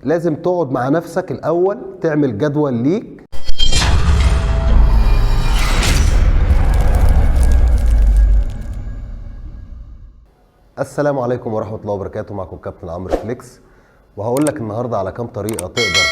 لازم تقعد مع نفسك الاول، تعمل جدول ليك. السلام عليكم ورحمة الله وبركاته، معكم كابتن عمرو فليكس، وهقول لك النهارده على كام طريقة تقدر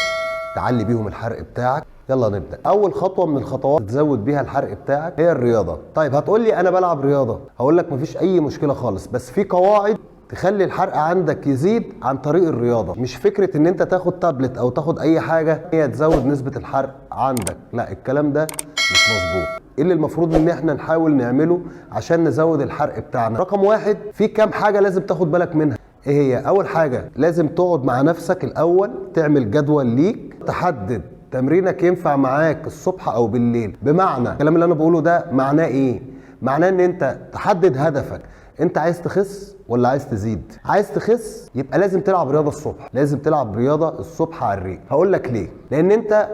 تعلي بيهم الحرق بتاعك. يلا نبدأ. أول خطوة من الخطوات تزود بيها الحرق بتاعك هي الرياضة. طيب هتقول لي أنا بلعب رياضة، هقول لك مفيش أي مشكلة خالص، بس في قواعد تخلي الحرق عندك يزيد عن طريق الرياضة. مش فكرة ان انت تاخد تابلت او تاخد اي حاجة هي تزود نسبة الحرق عندك، لا الكلام ده مش مظبوط. ايه اللي المفروض ان احنا نحاول نعمله عشان نزود الحرق بتاعنا؟ رقم واحد، في كام حاجة لازم تاخد بالك منها. ايه هي؟ اول حاجة لازم تقعد مع نفسك الاول، تعمل جدول ليك، تحدد تمرينك ينفع معاك الصبح او بالليل. بمعنى الكلام اللي انا بقوله ده معناه ايه؟ معناه ان انت تحدد هدفك. انت عايز تخس ولا عايز تزيد؟ عايز تخس يبقى لازم تلعب رياضه الصبح، لازم تلعب رياضه الصبح على الريق. هقول لك ليه. لان انت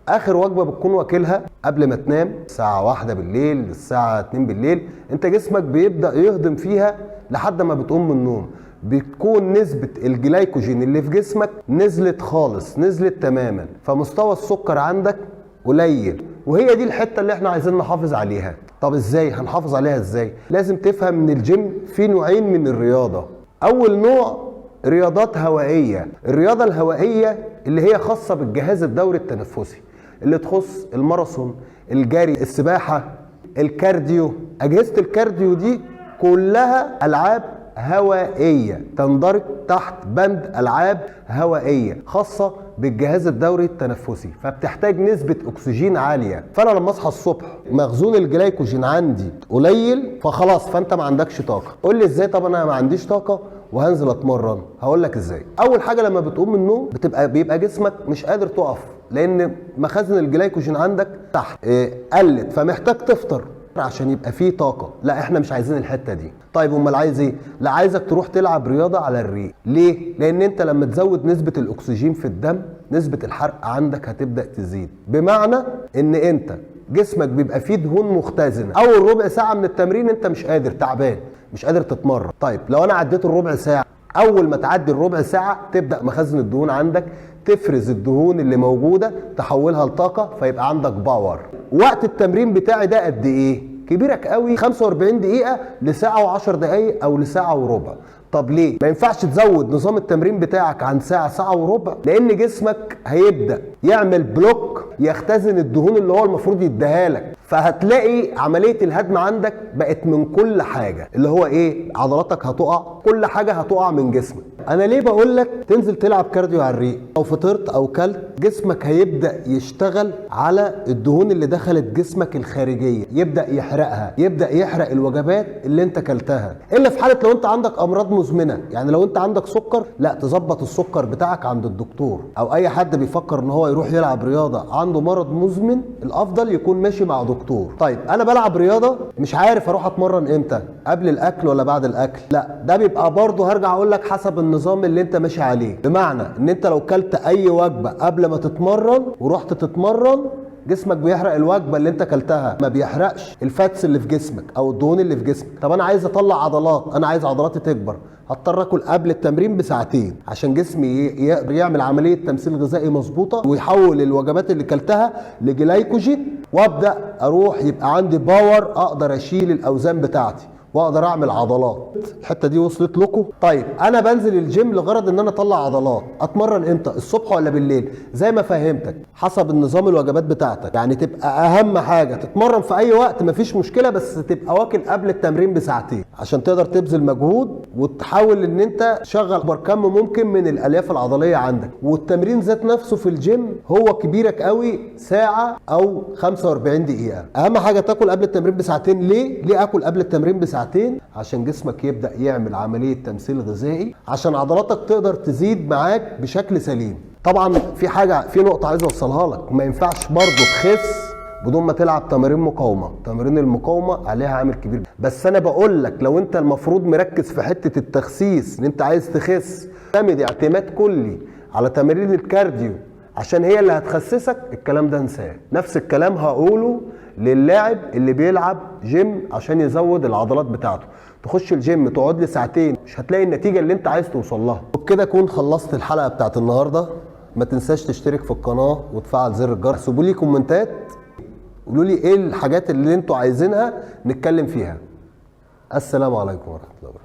اخر وجبه بتكون واكلها قبل ما تنام الساعه 1 بالليل، الساعه 2 بالليل، انت جسمك بيبدا يهضم فيها لحد ما بتقوم من النوم. بتكون نسبة الجلايكوجين اللي في جسمك نزلت خالص، نزلت تماما، فمستوى السكر عندك قليل، وهي دي الحتة اللي احنا عايزين نحافظ عليها. طب ازاي هنحافظ عليها؟ ازاي؟ لازم تفهم ان الجيم فيه نوعين من الرياضة. اول نوع رياضات هوائية. الرياضة الهوائية اللي هي خاصة بالجهاز الدوري التنفسي، اللي تخص الماراثون، الجري، السباحة، الكارديو. اجهزة الكارديو دي كلها العاب هوائية، تندرج تحت بند ألعاب هوائية خاصة بالجهاز الدوري التنفسي، فبتحتاج نسبة أكسجين عالية. فأنا لما أصحى الصبح مخزون الجلايكوجين عندي قليل، فخلاص فأنت ما عندكش طاقة. قول لي إزاي؟ طب أنا ما عنديش طاقة وهنزل أتمرن. هقول لك إزاي. أول حاجة لما بتقوم من النوم بيبقى جسمك مش قادر تقف، لأن مخازن الجلايكوجين عندك تحت قلت، فمحتاج تفطر عشان يبقى فيه طاقة. لا احنا مش عايزين الحتة دي. طيب امال عايز ايه؟ لا عايزك تروح تلعب رياضة على الريق. ليه؟ لان انت لما تزود نسبة الاكسجين في الدم نسبة الحرق عندك هتبدأ تزيد. بمعنى ان انت جسمك بيبقى فيه دهون مختزنة. اول ربع ساعة من التمرين انت مش قادر، تعبان، مش قادر تتمرن. طيب لو انا عديت الربع ساعة، اول ما تعدي الربع ساعة تبدأ مخازن الدهون عندك تفرز الدهون اللي موجودة تحولها لطاقة، فيبقى عندك باور. وقت التمرين بتاعي ده قد ايه؟ كبيرك قوي، 45 دقيقة لساعة و10 دقايق او لساعة وربع. طب ليه؟ ما ينفعش تزود نظام التمرين بتاعك عن ساعة، ساعة وربع، لان جسمك هيبدأ يعمل بلوك يختزن الدهون اللي هو المفروض يديها لك، فهتلاقي عملية الهدم عندك بقت من كل حاجة، اللي هو ايه؟ عضلاتك هتقع، كل حاجة هتقع من جسمك. انا ليه بقول لك تنزل تلعب كارديو على الريق؟ او فطرت او كلت، جسمك هيبدأ يشتغل على الدهون اللي دخلت جسمك الخارجية، يبدأ يحرقها، يبدأ يحرق الوجبات اللي انت كلتها. الا في حالة لو انت عندك امراض مزمنة، يعني لو انت عندك سكر، لا تظبط السكر بتاعك عند الدكتور. او اي حد بيفكر ان هو يروح يلعب رياضة عنده مرض مزمن، الافضل يكون ماشي مع دكتور. طيب انا بلعب رياضة مش عارف اروح اتمرن امتى، قبل الاكل ولا بعد الاكل؟ لا ده بيبقى برضه هرجع اقول لك حسب النظام اللي انت ماشي عليه. بمعنى ان انت لو كلت اي وجبة قبل ما تتمرن ورحت تتمرن، جسمك بيحرق الوجبه اللي انت كلتها، ما بيحرقش الفاتس اللي في جسمك او الدهون اللي في جسمك. طب انا عايز اطلع عضلات، انا عايز عضلاتي تكبر، هضطر اكل قبل التمرين بساعتين عشان جسمي يعمل عمليه تمثيل غذائي مظبوطه ويحول الوجبات اللي كلتها لجلايكوجين، وابدا اروح يبقى عندي باور، اقدر اشيل الاوزان بتاعتي واقدر اعمل عضلات. الحته دي وصلت لكم؟ طيب انا بنزل الجيم لغرض ان انا اطلع عضلات، اتمرن امتى؟ الصبح ولا بالليل؟ زي ما فهمتك حسب النظام الوجبات بتاعتك. يعني تبقى اهم حاجه تتمرن في اي وقت مفيش مشكله، بس تبقى واكل قبل التمرين بساعتين عشان تقدر تبذل مجهود وتحاول ان انت تشغل اكبر كم ممكن من الالياف العضليه عندك. والتمرين ذات نفسه في الجيم هو كبيرك قوي ساعه او 45 دقيقه. اهم حاجه تاكل قبل التمرين بساعتين. ليه اكل قبل التمرين بساعتين؟ عشان جسمك يبدأ يعمل عملية تمثيل غذائي، عشان عضلاتك تقدر تزيد معاك بشكل سليم. طبعا في نقطة عايز اوصلها لك، ما ينفعش برضه تخس بدون ما تلعب تمارين مقاومة. تمارين المقاومة عليها عامل كبير، بس انا بقول لك لو انت المفروض مركز في حتة التخسيس ان انت عايز تخس، اعتمد اعتماد كلي على تمارين الكارديو عشان هي اللي هتخسسك، الكلام ده انساه. نفس الكلام هقوله للاعب اللي بيلعب جيم عشان يزود العضلات بتاعته. تخش الجيم تقعد لي ساعتين مش هتلاقي النتيجه اللي انت عايز توصل لها. وبكده اكون خلصت الحلقه بتاعت النهارده. ما تنساش تشترك في القناه وتفعل زر الجرس. سيبوا لي كومنتات، قولوا لي ايه الحاجات اللي انتوا عايزينها نتكلم فيها. السلام عليكم ورحمه الله وبركاته.